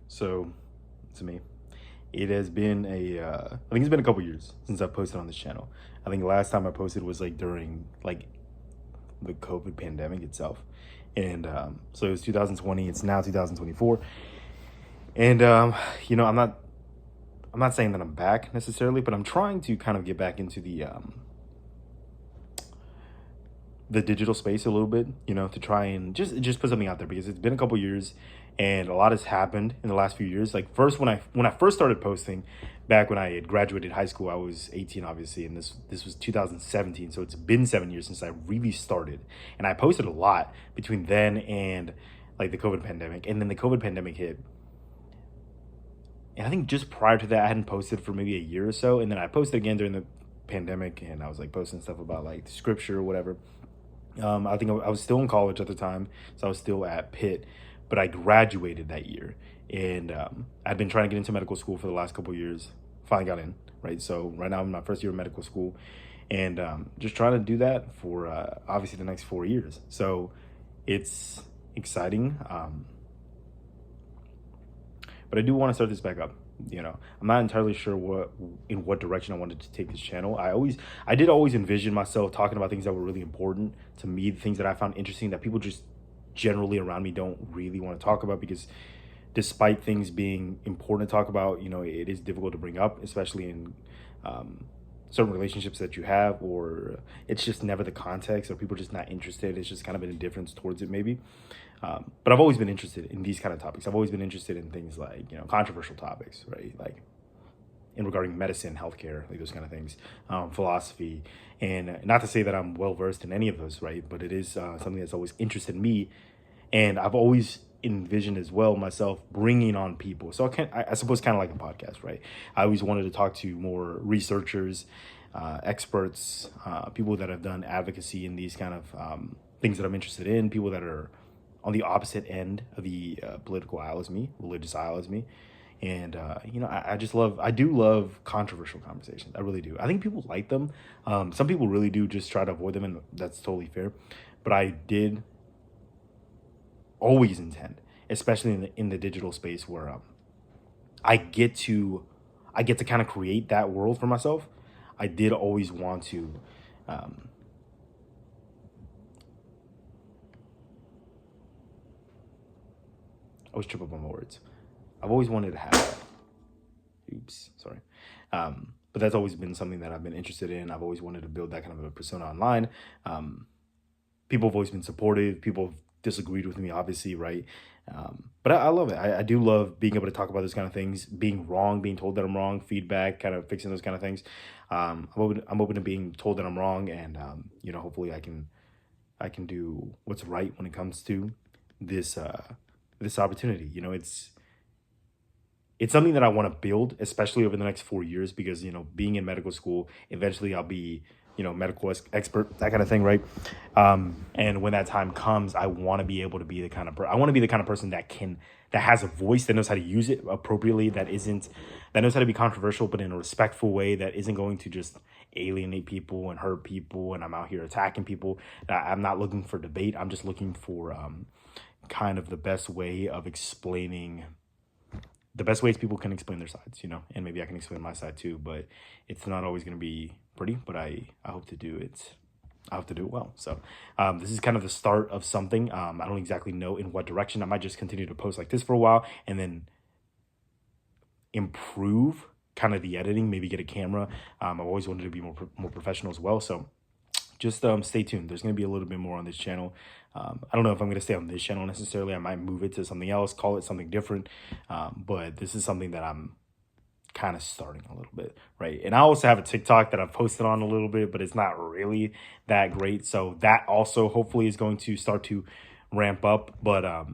So, to me, it has been I think it's been a couple years since I posted on this channel. I think the last time I posted was like during like the COVID pandemic itself. And so it was 2020, it's now 2024. And I'm not saying that I'm back necessarily, but I'm trying to kind of get back into the digital space a little bit, to try and just put something out there because it's been a couple years and a lot has happened in the last few years. Like first when I first started posting back when I had graduated high school, I was 18 obviously, and this was 2017. So it's been 7 years since I really started. And I posted a lot between then and like the COVID pandemic. And then the COVID pandemic hit. And I think just prior to that I hadn't posted for maybe a year or so. And then I posted again during the pandemic and I was like posting stuff about like scripture or whatever. I think I was still in college at the time, so I was still at Pitt, but I graduated that year, and I'd been trying to get into medical school for the last couple of years. Finally got in, right? So right now I'm in my first year of medical school, and just trying to do that for obviously the next 4 years. So it's exciting, but I do want to start this back up. I'm not entirely sure in what direction I wanted to take this channel. I did always envision myself talking about things that were really important to me, the things that I found interesting that people just generally around me don't really want to talk about, because despite things being important to talk about, it is difficult to bring up, especially in certain relationships that you have, or it's just never the context, or people are just not interested. It's just kind of an indifference towards it maybe. But I've always been interested in these kind of topics. I've always been interested in things like, controversial topics, right? Like in regarding medicine, healthcare, like those kind of things, philosophy. And not to say that I'm well versed in any of those, right? But it is something that's always interested me. And I've always envisioned as well myself bringing on people. So I suppose kind of like a podcast, right? I always wanted to talk to more researchers, experts, people that have done advocacy in these kind of things that I'm interested in, people that are on the opposite end of the political aisle as me, religious aisle as me. And, I do love controversial conversations. I really do. I think people like them. Some people really do just try to avoid them, and that's totally fair. But I did always intend, especially in the digital space where I get to kind of create that world for myself. I did always want to I always trip up on my words. I've always wanted to have that. Oops, sorry. But that's always been something that I've been interested in. I've always wanted to build that kind of a persona online. People have always been supportive. People have disagreed with me, obviously, right? But I love it. I do love being able to talk about those kind of things, being wrong, being told that I'm wrong, feedback, kind of fixing those kind of things. I'm open to being told that I'm wrong, and hopefully I can do what's right when it comes to this opportunity. It's something that I want to build, especially over the next 4 years, because being in medical school, eventually I'll be medical expert, that kind of thing, right? And when that time comes, I want to be able to be the kind of I want to be the kind of person that has a voice, that knows how to use it appropriately, that knows how to be controversial, but in a respectful way, that isn't going to just alienate people and hurt people, and I'm out here attacking people. I'm not looking for debate. I'm just looking for kind of the best way of explaining the best ways people can explain their sides, and maybe I can explain my side too, but it's not always going to be pretty, but I hope to do it. I hope to do it well. So this is kind of the start of something. I don't exactly know in what direction. I might just continue to post like this for a while and then improve kind of the editing, maybe get a camera. I've always wanted to be more professional as well. So just stay tuned. There's going to be a little bit more on this channel. I don't know if I'm going to stay on this channel necessarily. I might move it to something else, call it something different. But this is something that I'm kind of starting a little bit, right? And I also have a TikTok that I've posted on a little bit, but it's not really that great. So that also hopefully is going to start to ramp up. But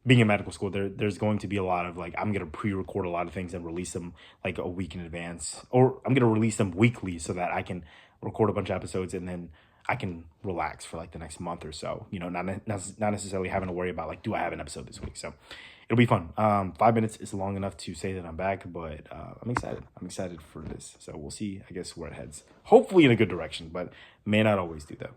being in medical school, there's going to be a lot of like, I'm going to pre-record a lot of things and release them like a week in advance, or I'm going to release them weekly so that I can record a bunch of episodes and then I can relax for like the next month or so, not necessarily having to worry about like, do I have an episode this week? So it'll be fun. 5 minutes is long enough to say that I'm back, but I'm excited. I'm excited for this. So we'll see, I guess, where it heads. Hopefully in a good direction, but may not always do that.